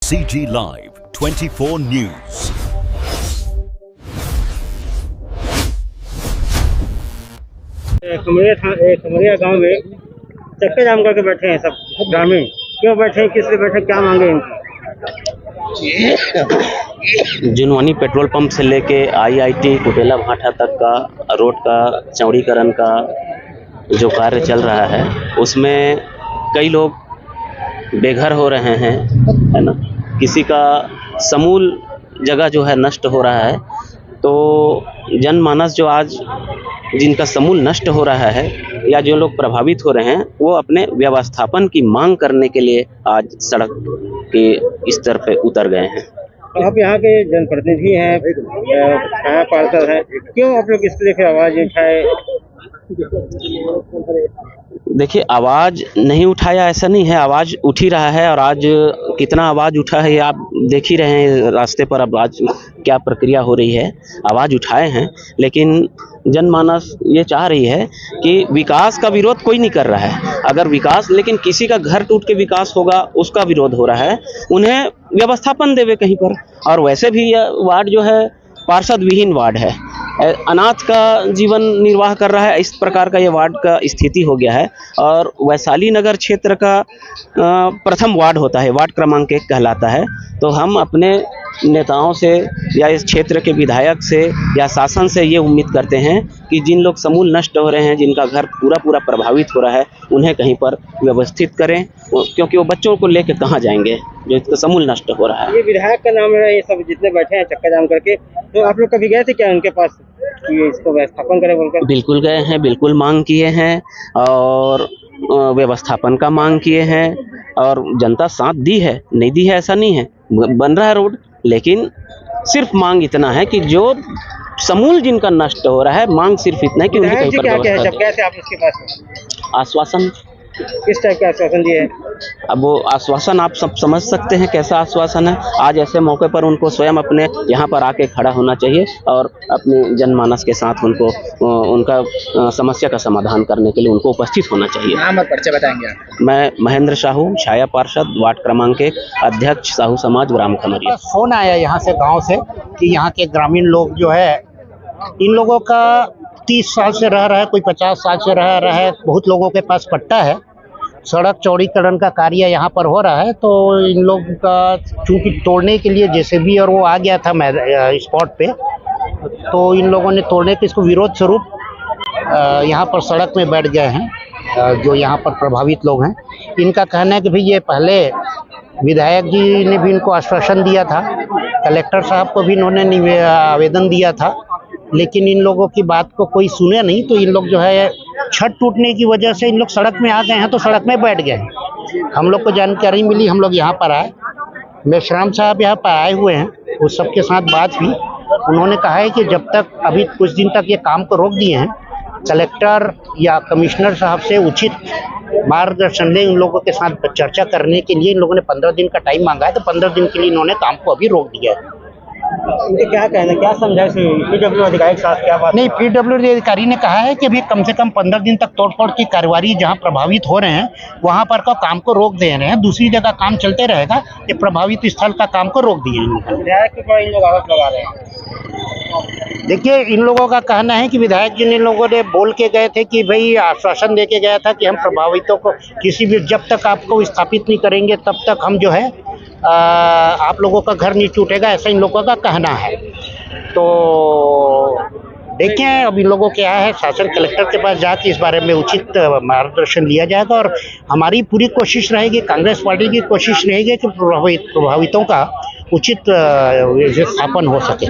CG Live 24 News। Khamaria गांव में चक्के जाम करके बैठे हैं सब ग्रामीण। क्यों बैठे हैं, किस लिए बैठे, क्या मांगे इनकी? जुनवानी पेट्रोल पंप से लेके IIT कुटेला भाटा तक का रोड का चौड़ीकरण का जो कार्य चल रहा है उसमें कई लोग बेघर हो रहे हैं, है ना। किसी का समूल जगह जो है नष्ट हो रहा है, तो जनमानस जो आज जिनका समूल नष्ट हो रहा है या जो लोग प्रभावित हो रहे हैं वो अपने व्यवस्थापन की मांग करने के लिए आज सड़क के स्तर पे उतर गए हैं। आप यहाँ के जनप्रतिनिधि हैं, छाया पार्षद हैं, क्यों आप लोग इसके लिए आवाज उठाए? देखिए, आवाज़ नहीं उठाया ऐसा नहीं है, आवाज़ उठ ही रहा है। और आज कितना आवाज़ उठा है ये आप देख ही रहे हैं, रास्ते पर अब आज क्या प्रक्रिया हो रही है। आवाज़ उठाए हैं, लेकिन जनमानस ये चाह रही है कि विकास का विरोध कोई नहीं कर रहा है। अगर विकास, लेकिन किसी का घर टूट के विकास होगा उसका विरोध हो रहा है। उन्हें व्यवस्थापन देवे कहीं पर। और वैसे भी यह वार्ड जो है पार्षद विहीन वार्ड है, अनाथ का जीवन निर्वाह कर रहा है। इस प्रकार का ये वार्ड का स्थिति हो गया है। और वैशाली नगर क्षेत्र का प्रथम वार्ड होता है, वार्ड क्रमांक 1 कहलाता है। तो हम अपने नेताओं से या इस क्षेत्र के विधायक से या शासन से ये उम्मीद करते हैं कि जिन लोग समूल नष्ट हो रहे हैं, जिनका घर पूरा प्रभावित हो रहा है, उन्हें कहीं पर व्यवस्थित करें, क्योंकि वो बच्चों को लेकर कहाँ जाएंगे जो इसका समूल नष्ट हो रहा है। ये विधायक का नाम है, ये सब जितने बैठे हैं चक्का जाम करके, तो आप लोग कभी गए थे क्या उनके पास कि इसको व्यवस्थापन करें बोलकर? बिल्कुल गए हैं, बिल्कुल मांग किए हैं और व्यवस्थापन का मांग किए हैं। और जनता साथ दी है, नहीं दी है ऐसा नहीं है, बन रहा है रोड। लेकिन सिर्फ मांग इतना है कि जो समूल जिनका नष्ट हो रहा है, मांग सिर्फ इतना है कि उन्हें कहीं पर व्यवस्था दें। कैसे आप इसके पास आश्वासन, किस टाइप का आश्वासन दिए हैं? अब वो आश्वासन आप सब समझ सकते हैं कैसा आश्वासन है। आज ऐसे मौके पर उनको स्वयं अपने यहाँ पर आके खड़ा होना चाहिए और अपने जनमानस के साथ उनको उनका समस्या का समाधान करने के लिए उनको उपस्थित होना चाहिए। नाम और परिचय बताएंगे आप? मैं महेंद्र साहू, छाया पार्षद, वार्ड क्रमांक 1, अध्यक्ष साहू समाज ग्राम खमरिया। फोन आया यहाँ से, गाँव से, कि यहाँ के ग्रामीण लोग जो है, इन लोगों का 30 साल से रह रहा है, कोई 50 साल से रह रहा है, बहुत लोगों के पास पट्टा है। सड़क चौड़ीकरण का कार्य यहाँ पर हो रहा है, तो इन लोग का चूंकि तोड़ने के लिए JCB और वो आ गया था स्पॉट पे, तो इन लोगों ने तोड़ने के इसको विरोध स्वरूप यहाँ पर सड़क में बैठ गए हैं। जो यहाँ पर प्रभावित लोग हैं, इनका कहना है कि भाई ये पहले विधायक जी ने भी इनको आश्वासन दिया था, कलेक्टर साहब को भी इन्होंने आवेदन दिया था, लेकिन इन लोगों की बात को कोई सुने नहीं। तो इन लोग जो है छत टूटने की वजह से इन लोग सड़क में आ गए हैं, तो सड़क में बैठ गए हैं। हम लोग को जानकारी मिली, हम लोग यहाँ पर आए, मेश्राम साहब यहाँ पर आए हुए हैं, उस सबके साथ बात हुई। उन्होंने कहा है कि जब तक, अभी कुछ दिन तक ये काम को रोक दिए हैं, कलेक्टर या कमिश्नर साहब से उचित मार्गदर्शन ले, इन लोगों के साथ चर्चा करने के लिए इन लोगों ने 15 दिन का टाइम मांगा है। तो 15 दिन के लिए इन्होंने काम को अभी रोक दिया है। क्या कहना, क्या समझाए PW अधिकारी के साथ, क्या बात? नहीं, PW अधिकारी ने कहा है कि अभी कम से कम 15 दिन तक तोड़फोड़ की कार्रवाई जहां प्रभावित हो रहे हैं वहां पर का काम को रोक दे रहे हैं, दूसरी जगह काम चलते रहेगा। ये प्रभावित स्थल का काम को रोक दिए हैं। विधायक के ऊपर इन लोग आरोप लगा रहे हैं। देखिए, इन लोगों का कहना है कि विधायक जी ने लोगों ने बोल के गए थे कि भाई आश्वासन दे के गया था कि हम प्रभावितों को किसी भी, जब तक आपको स्थापित नहीं करेंगे तब तक हम जो है आप लोगों का घर नहीं टूटेगा, ऐसा इन लोगों का कहना है। तो देखें अब इन लोगों के यहाँ है, शासन कलेक्टर के पास जाके इस बारे में उचित मार्गदर्शन लिया जाएगा। और हमारी पूरी कोशिश रहेगी, कांग्रेस पार्टी की कोशिश रहेगी कि प्रभावितों का उचित स्थापन हो सके।